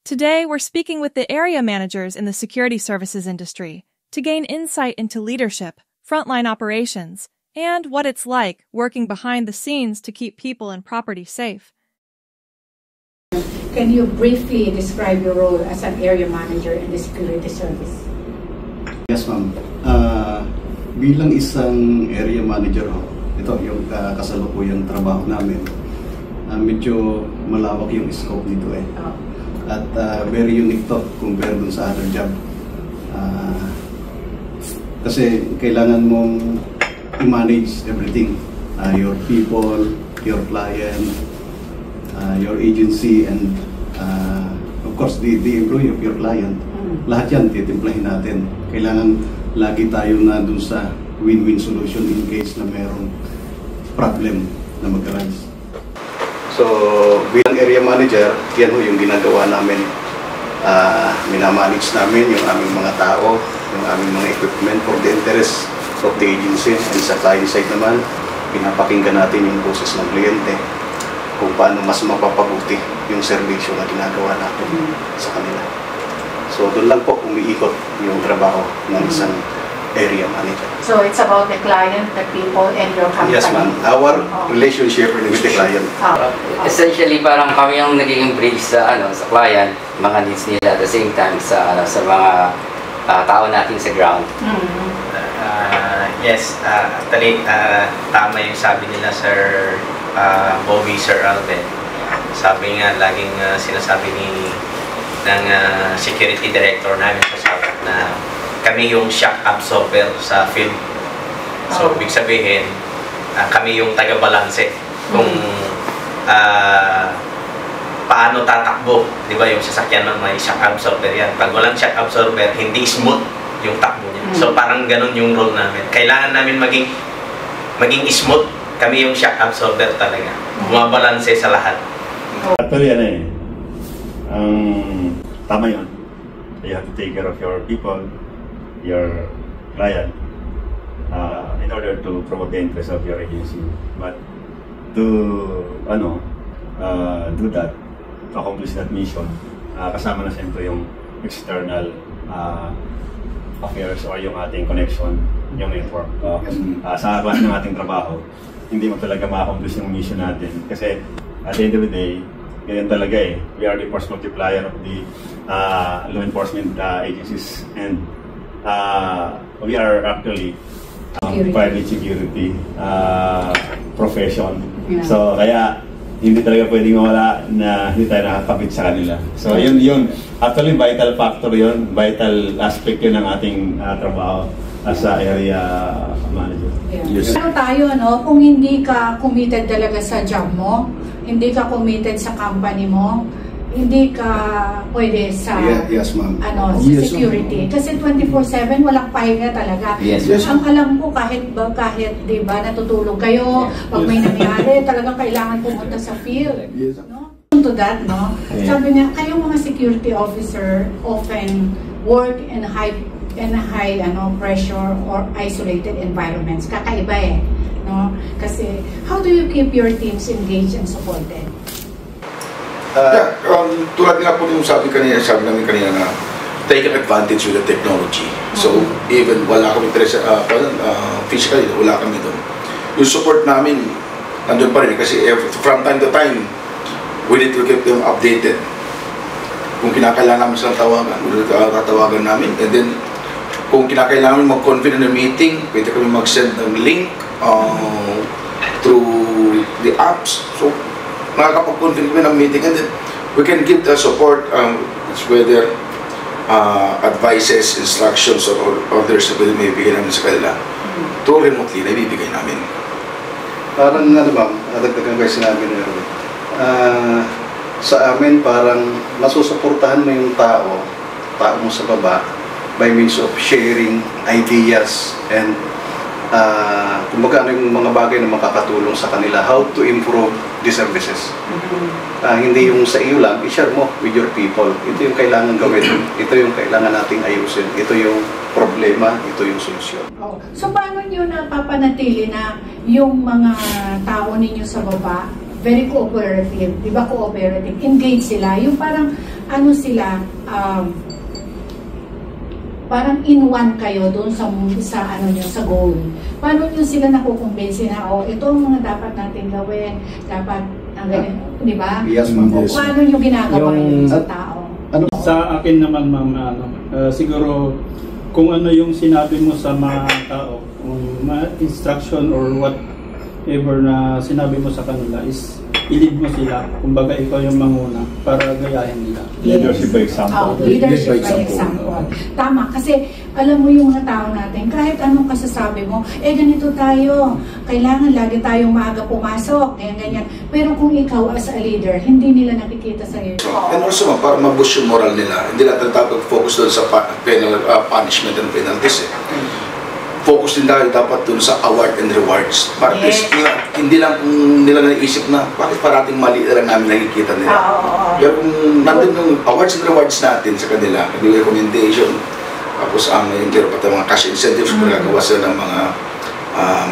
Today, we're speaking with the area managers in the security services industry to gain insight into leadership, frontline operations, and what it's like working behind the scenes to keep people and property safe. Can you briefly describe your role as an area manager in the security service? Yes, ma'am. Bilang isang area manager, ito yung kasalukuyang trabaho namin. Medyo malawak yung scope nito eh. At very unique to compared dun sa other job. Kasi kailangan mong i-manage everything. Your people, your client, your agency, and of course the employee of your client. Lahat yan titimplahin natin. Kailangan lagi tayo na dun sa win-win solution in case na mayroong problem na mag-arise. So, bilang area manager, yan ho yung ginagawa namin. Minamanage namin yung aming mga tao, yung aming mga equipment for the interest of the agency. And sa client side naman, pinapakinggan natin yung boses ng kliyente kung paano mas mapapabuti yung serbisyo na ginagawa natin sa kanila. So, doon lang po umiikot yung trabaho ng isang area manager. So, it's about the client, the people, and your company? Yes, ma'am. Our relationship with the client. Essentially, parang kami yung nagiging bridge sa sa client, mga needs nila at the same time sa mga tao natin sa ground. Yes, actually, tama yung sabi nila Sir Bobby, Sir Alvin. Sabi nga, laging sinasabi ng security director namin sa South na kami yung shock absorber sa field. So, ibig sabihin, kami yung taga-balanse kung paano tatakbo. Di ba yung sasakyan ng may shock absorber yan. Pag walang shock absorber, hindi smooth yung takbo niya. So, parang ganun yung role namin. Kailangan namin maging smooth. Kami yung shock absorber talaga. Bumabalanse sa lahat. Actually, tama yun. You have to take care of your people, your client, in order to promote the interest of your agency. But to do that, to accomplish that mission, kasama na siyempre yung external affairs or yung ating connection, yung network. Sa araw ng ating trabaho, hindi mo talaga ma-accomplish yung mission natin. Kasi at the end of the day, ganyan talaga eh. We are the force multiplier of the law enforcement agencies, and we are actually private security profession. Yeah. So kaya hindi talaga pwedeng mawala na hindi tayo nakakapit sa kanila. So yun actually vital factor yun, vital aspect yun ng ating trabaho as a area manager. Yeah. Yes. Pero tayo, kung hindi ka committed talaga sa job mo, hindi ka committed sa company mo, hindi ka pwede sa sa security. Kasi 24/7 walang pahinga talaga. Yes. Ang alam ko kahit 'di ba natutulog kayo, pag may nangyari, talaga kailangan pumunta sa field. No? To that, sabi niya, kayo mga security officer often work in high pressure or isolated environments. Kakaiba eh. No? Kasi, how do you keep your teams engaged and supported? Tulad nga po yung sabi namin kanina na taking advantage with the technology. So, even wala kami physically, wala kami doon. Yung support namin, nandun pa rin. Kasi from time to time, we need to keep them updated. Kung kinakailangan namin silang tawagan, tatawagan namin. And then, kung kinakailangan mag-convene in a meeting, pwede kami mag-send ng link through the apps. So, nakakapag-convene kami ng meeting, and then we can give the support, whether advices, instructions, or orders na pwede may bigay namin sa kanila. Through remotely, na ibibigay namin. Parang dagdagan kayo sinabi na sa amin, parang masusuportahan mo yung tao mo sa baba by means of sharing ideas and kumbaga yung mga bagay na makakatulong sa kanila, how to improve the services. Hindi yung sa iyo lang, i-share mo with your people. Ito yung kailangan gawin, ito yung kailangan nating ayusin, ito yung problema, ito yung solusyon. So paano nyo napapanatili na yung mga tao ninyo sa baba very cooperative, di ba cooperative, engage sila, yung parang ano sila, parang in one kayo doon sa ano nyo, sa goal. Paano nyo sila nakukumbinsi na, ito ang mga dapat natin gawin, dapat, di ba? Yes, ma'am. Paano nyo ginagawa yun sa tao? Sa akin naman, ma'am, siguro, kung ano yung sinabi mo sa mga tao, kung instruction or whatever na sinabi mo sa kanila is i-lead mo sila. Kumbaga, ikaw yung manguna para gayahin nila. Leadership by example. Leadership by example. Tama, kasi alam mo yung mga tao natin, kahit anong kasasabi mo, ganito tayo, kailangan lagi tayong maaga pumasok, ganyan. Pero kung ikaw as a leader, hindi nila nakikita sa iyo. And also, para ma-boost yung moral nila, hindi natin dapat focus doon sa punishment and penalties. Focus din tayo dapat dun sa award and rewards. Para hindi lang nila naisip na bakit parating mali lang namin nakikita nila. Pero kung nandun yung awards and rewards natin sa kanila, yung recommendation, tapos yung pati mga cash incentives kung nagagawa sila ng mga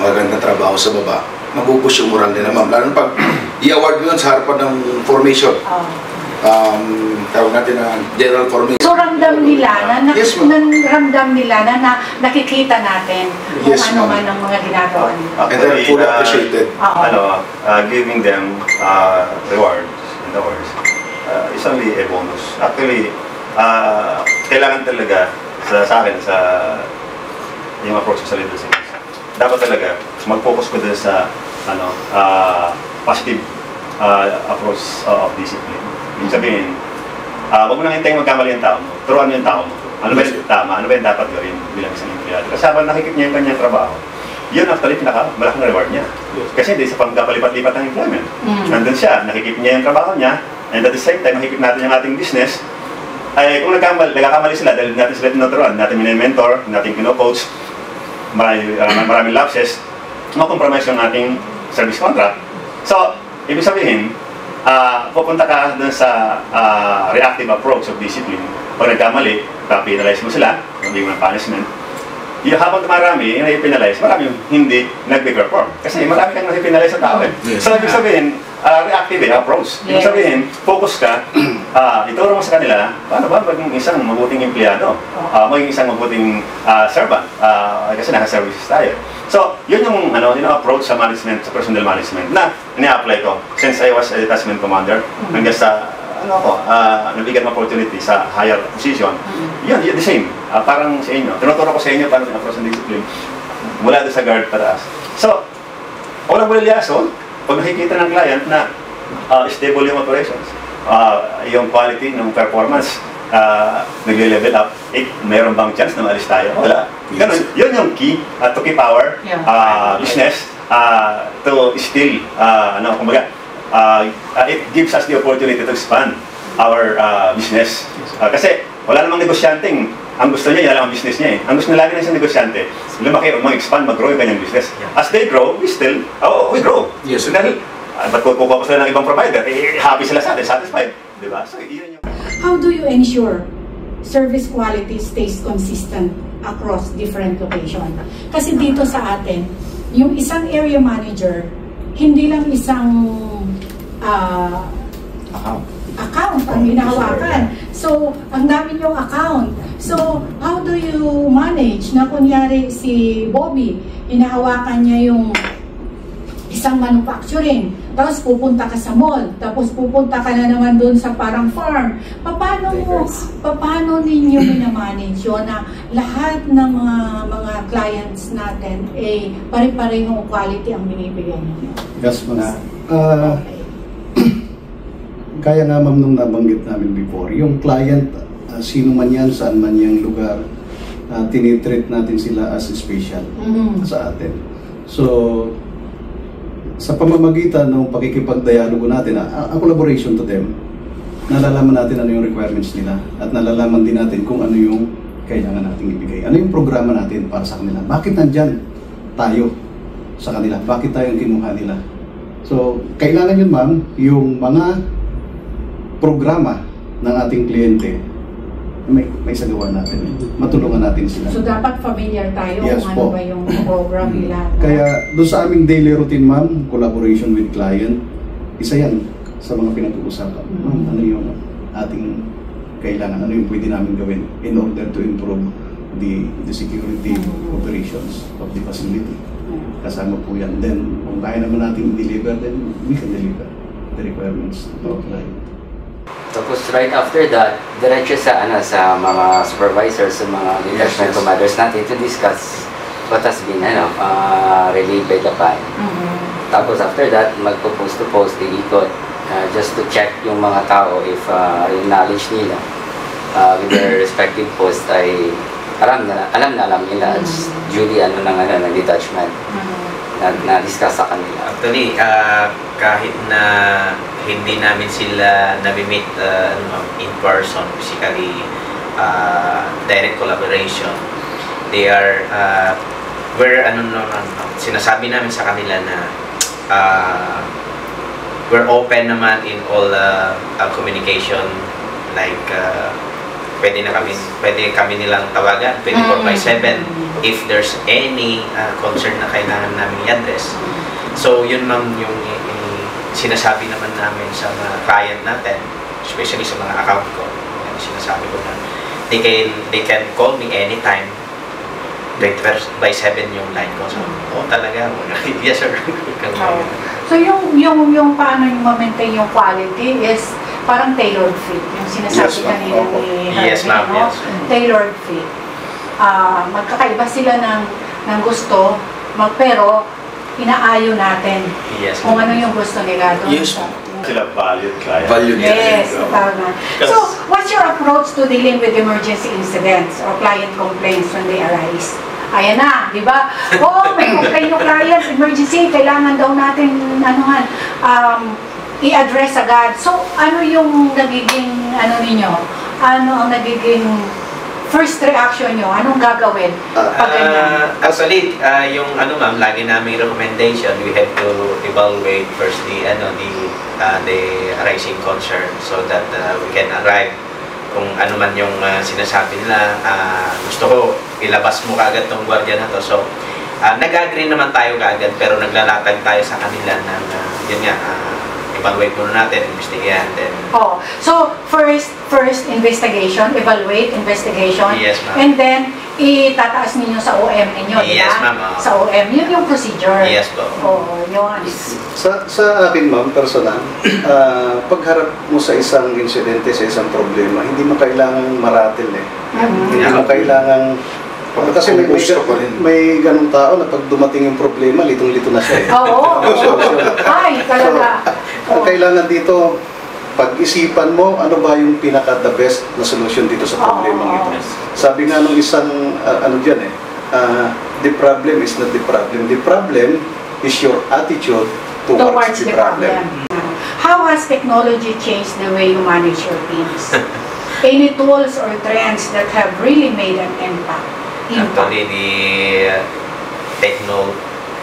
magandang trabaho sa baba, mabubush yung moral nila, ma'am. Lalo pag i-award mo yun sa harapan ng formation. Tawag natin na general formation. So ramdam nila ramdam nila na nakikita natin kung ano man ang mga ginagawa nila. And they're fully appreciated. Giving them rewards and awards is only a bonus. Actually, kailangan talaga sa akin, sa yung approach sa leadership, dapat talaga mag-focus ko din sa positive approach of discipline. Ibig sabihin, huwag mo nang hintayin magkamali ang tao mo. Turuan mo yung tao mo. Ano ba yung tama? Ano ba yung dapat gawin bilang isang empleyado? Kasi habang nakikita niya yung kanyang trabaho, yun actually malaking reward niya. Kasi hindi sa pagkapalipat-lipat ng employment. Nandun siya, nakikita niya yung trabaho niya, and at the same time, nakikita natin yung ating business, ay kung nagkakamali sila, dahil natin sila tinuturuan, natin mini-mentor, natin kino-coach, maraming lapses, makompromise yung ating service contract. So, ibig sabihin, pupunta ka dun sa reactive approach of discipline. Pag nagkamali, penalize mo sila, hindi mo ng punishment. Habang marami yung penalize, marami yung hindi nag-perform. Kasi marami kang nasi-penalize sa tao. So, ibig sabihin, reactive approach. Ibig sabihin, focus ka, ituro mo sa kanila, paano ba maging isang mabuting empleyado? Maging isang mabuting servant. Kasi naka-services tayo. So, yun yung approach sa management, sa personnel management na ini-apply ko since I was a detachment commander hanggang sa nabigyan ng opportunity sa higher position. Yun, the same. Parang sa inyo. Tinuturo ko sa inyo paano approach ng discipline mula doon sa guard pataas. So, walang bulilyaso, pag nakikita ng client na stable yung operations, yung quality ng performance, nag-level up, mayroon bang chance na maalis tayo? Wala. Ganun. Yun yung key to keep our business to still, kumbaga, it gives us the opportunity to expand our business. Kasi wala namang negosyanteng ang gusto niya, yan lang ang business niya eh. Ang gusto niya lagi na isang negosyante, lumaki, mag-expand, mag-grow yung kanyang business. As they grow, we grow. Yes. Dahil, ba't kukuha ko sila ng ibang provider? Happy sila sa atin, satisfied. Diba? So, yun yung... How do you ensure service quality stays consistent across different locations? Kasi dito sa atin, yung isang area manager, hindi lang isang account ang hinahawakan. So, ang dami yung account. So, how do you manage na kunyari si Bobby, hinahawakan niya yung isang manufacturing, tapos pupunta ka sa mall, tapos pupunta ka na naman doon sa parang farm. Paano ninyo minamanage yun na lahat ng mga clients natin pare-parehong quality ang binibigay ninyo? Yes, ma'am. Kaya nga ma'am nung nabanggit namin before, yung client, sino man yan, saan man yung lugar, tinitreat natin sila as special sa atin. So, sa pamamagitan ng pakikipagdialogo natin, ang collaboration to them, nalalaman natin ano yung requirements nila at nalalaman din natin kung ano yung kailangan natin ibigay. Ano yung programa natin para sa kanila? Bakit nandyan tayo sa kanila? Bakit tayo ang kinuha nila? So, kailangan yun ma'am, yung mga programa ng ating kliyente, may sagawa natin. Matulungan natin sila. So, dapat familiar tayo kung ano ba yung program nila. Kaya, doon sa aming daily routine, ma'am, collaboration with client, isa yan sa mga pinag-uusapan. Ano yung ating kailangan, ano yung pwede namin gawin in order to improve the security operations of the facility. Kasama po yan. Then, kung kaya naman natin i-deliver, then we can deliver the requirements of our client. Tapos right after that, diretso sa sa mga supervisors, sa mga detachment commanders natin to discuss what has been relayed by the client. Tapos after that, magpo-post to post, iikot just to check yung mga tao if yung knowledge nila with their respective post ay alam nila duly ng detachment na discuss sa kanila. Actually, kahit na hindi namin sila nami-meet in person, basically direct collaboration, they are sinasabi namin sa kanila na we're open naman in all communication, like pwede kami nilang tawagan 24/7 if there's any concern na kailangan namin i-address. So yun ma'am yung sinasabi naman namin sa mga client natin, especially sa mga account ko. Sinasabi ko na they can call me anytime, 24/7 yung line ko. So, talaga. Yes, sir. So, yung paano yung ma-maintain yung quality is parang tailored fit. Yung sinasabi kanina ni Harvey, yes, ma'am. Yes. Tailored fit. Magkakaiba sila ng gusto, pero inaayo natin kung ano yung gusto nila doon. Yes, Sila valued client. Yes, tama. So, what's your approach to dealing with emergency incidents or client complaints when they arise? Ayan na, di ba? May complaint yung client, emergency, kailangan daw natin, i-address agad. So, ano yung nagiging, ninyo? Ano ang nagiging first reaction nyo? Anong gagawin pag ganyan? Actually, yung ma'am, lagi naming recommendation, we have to evaluate first the arising concern so that we can arrive kung ano man yung sinasabi nila. Gusto ko ilabas mo kaagad tong gwardiya na to. So, nag-agree naman tayo kaagad pero naglalatag tayo sa kanila ng yun nga, evaluate muna natin, investigahan din. So first investigation, evaluate, investigation. Yes, ma'am. And then itataas ninyo sa OM ninyo, di ba? Yes, ma'am. Sa OM, yun yung procedure. Yes po. Yun. Sa akin, ma'am, personal, pagharap mo sa isang insidente, sa isang problema, hindi mo kailangang maratil Hindi mo kailangang kasi may ganung tao na pag dumating yung problema, litong-lito na siya Ay, talaga. Ang kailangan dito, pag-isipan mo, ano ba yung pinaka-the best na solution dito sa problema ito. Sabi nga nung isang, the problem is not the problem. The problem is your attitude towards the problem. How has technology changed the way you manage your teams? Any tools or trends that have really made an impact? Actually,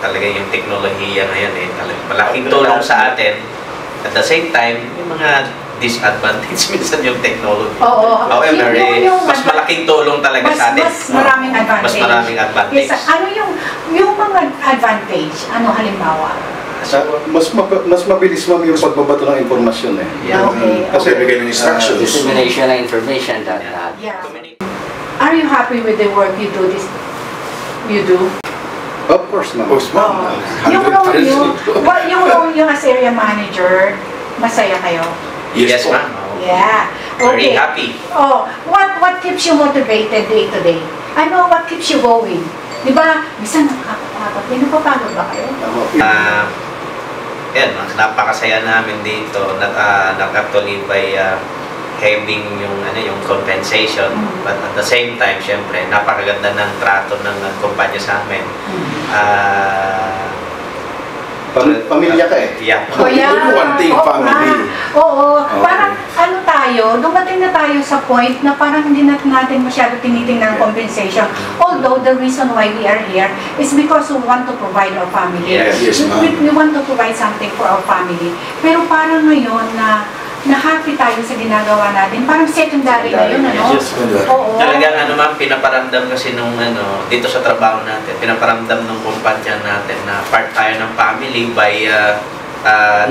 talaga yung teknolohiya ngayon talagang malaking tulong sa atin. At the same time, may mga disadvantage minsan yung technology. However, mas malaking tulong talaga sa atin. Mas maraming advantage. Mas maraming advantage. Yes, ano yung mga advantage? Ano halimbawa? Mas mabilis yung pagbabato ng impormasyon Kasi bigay ng instructions. Dissemination ng information that Are you happy with the work you do? Of course, ma'am. Yung role nyo as area manager, masaya kayo? Yes, ma'am. Yeah. Very happy. What keeps you motivated day to day? What keeps you going? Di ba, minsan nakakapagod. Napapagod ba kayo? Napakasaya namin dito. Actually by having yung compensation, but at the same time, syempre, napakaganda ng trato ng kumpanya sa amin. Pamilya ka Yeah. One thing, family. Parang dumating na tayo sa point na parang hindi natin masyado tinitingnan ang compensation. Although the reason why we are here is because we want to provide our family. Yes, we want to provide something for our family. Pero parang ngayon na happy tayo sa ginagawa natin. Parang secondary na yun, Talagang ma'am, pinaparamdam kasi nung dito sa trabaho natin, pinaparamdam ng kumpanya natin na part tayo ng family by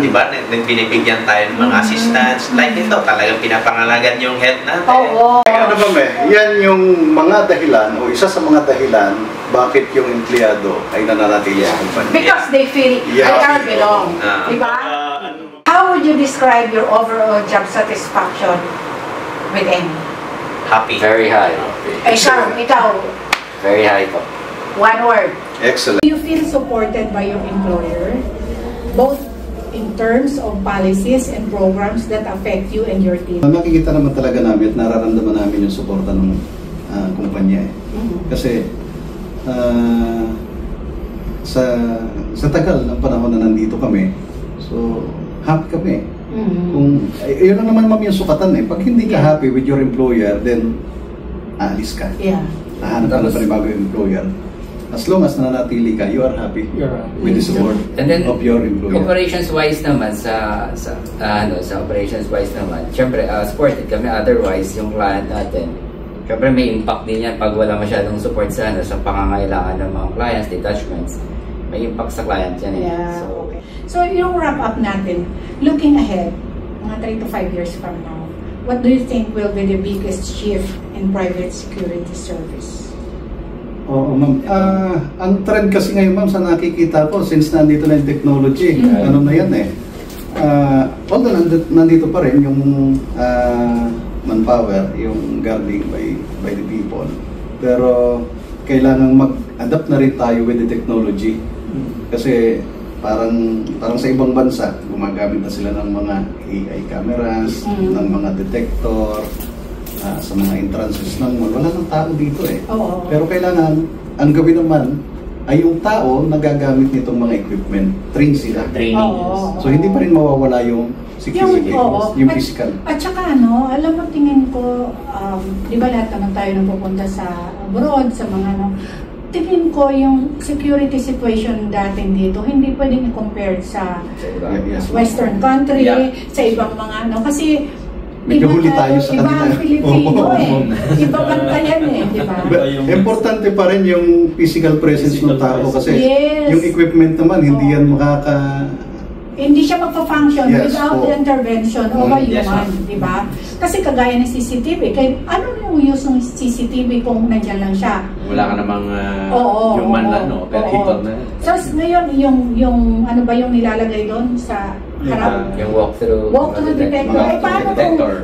di ba, binibigyan tayo ng mga assistants. Like ito, talagang pinapangalagan yung health natin. Oo. Ano ba, yan yung mga dahilan o isa sa mga dahilan bakit yung empleyado ay nananatili sa kumpanya. Because they feel they are belong. Diba? How would you describe your overall job satisfaction with Amy? Happy. Very high. Ikaw, Very high po. one word. Excellent. Do you feel supported by your employer, both in terms of policies and programs that affect you and your team? Nakikita naman talaga namin at nararamdaman namin yung suporta ng kumpanya. Kasi sa tagal ng panahon na nandito kami, so happy kami. Kung yun lang naman yung sukatan Pag hindi ka happy with your employer, then aalis ka. Hahanap ka na panibago yung employer. As long as nananatili ka, you are happy with the support of your employer. Operations-wise naman, sa operations-wise naman, syempre, supported kami. Otherwise, yung client natin, syempre may impact din yan pag wala masyadong support sa pangangailangan ng mga clients, detachments. May impact sa client yan. So, yung wrap-up natin, looking ahead, mga 3 to 5 years from now, what do you think will be the biggest shift in private security service? Oo, ma'am. Ang trend kasi ngayon, ma'am, sa nakikita ko, since nandito na yung technology, ano na yan although nandito pa rin yung manpower, yung guarding by the people. Pero kailangan mag-adapt na rin tayo with the technology. Kasi parang sa ibang bansa, gumagamit na sila ng mga AI cameras, ng mga detector, sa mga entrances ng mall. Wala ng tao dito Pero kailangan, ang gawin naman ay yung tao nagagamit nitong mga equipment. Train sila. Training. So hindi pa rin mawawala yung security, yung physical. At saka alam mo, tingin ko, di ba lahat naman tayo napupunta sa abroad, sa mga tingin ko yung security situation natin dito, hindi pwedeng i-compare sa Western country, sa ibang mga kasi medyo huli tayo sa kanila. Iba Pilipino Iba bantayan di ba? Importante pa rin yung physical presence ng tao kasi yung equipment naman, hindi yan hindi siya magpa-function without the intervention of a human, di ba? Kasi kagaya ng CCTV, ano yung use ng CCTV kung nandiyan lang siya? Wala ka namang human operator na. So ngayon, yung ano ba yung nilalagay doon sa harap? Yung walkthrough detector. Paano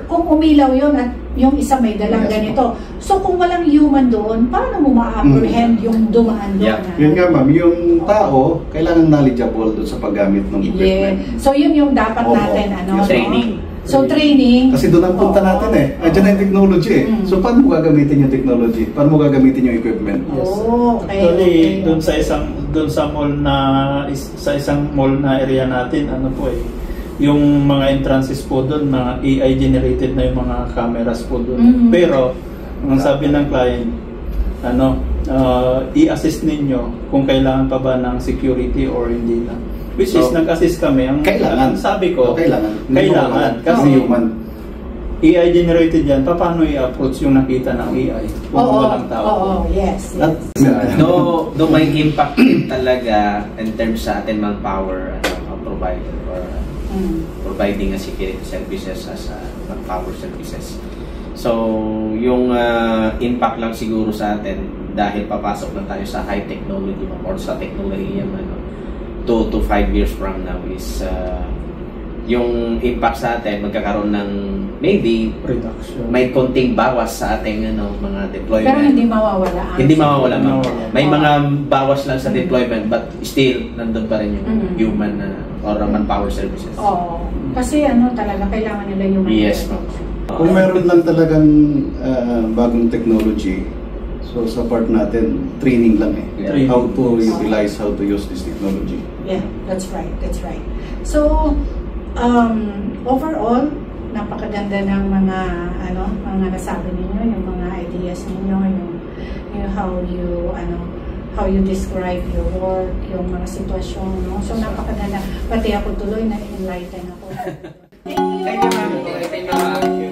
kung umilaw yun at yung isa may dalang ganito? So kung walang human doon, paano mo ma-apprehend yung dumaan doon? Yun nga, ma'am, yung tao kailangan knowledgeable doon sa paggamit ng equipment. So yun yung dapat natin training. So training. Kasi doon ang punta natin Andiyan ang technology So paano mo gagamitin yung technology? Paano mo gagamitin yung equipment? Actually, doon sa isang mall na area natin, yung mga entrances po doon, mga AI generated na yung mga cameras po doon. Pero ang sabi ng client, i-assist ninyo kung kailangan pa ba ng security or hindi na. Which is nag-assist kami. Kailangan. Sabi ko, kailangan. Kasi human. AI generated yan, paano i-approach yung nakita ng AI? Kung walang tao. Yes. No, may impact din talaga in terms sa atin manpower provider or providing a security services as manpower services. So, yung impact lang siguro sa atin dahil papasok na tayo sa high technology or sa technology 2 to 5 years from now is yung impact sa atin magkakaroon ng maybe reduction. May konting bawas sa ating mga deployment. Pero hindi mawawala. Hindi mawawala. May mga bawas lang sa deployment but still nandun pa rin yung human or manpower services. Kasi talaga kailangan nila yung yes, kung meron lang talagang bagong technology, so sa part natin, training lang how to utilize, how to use this technology. Yeah, that's right. So, overall, napakaganda ng mga nasabi ninyo, yung mga ideas ninyo, yung how you describe your work, yung mga sitwasyon, So napakaganda. Pati ako tuloy na enlighten ako. Thank you. Thank you, ma'am.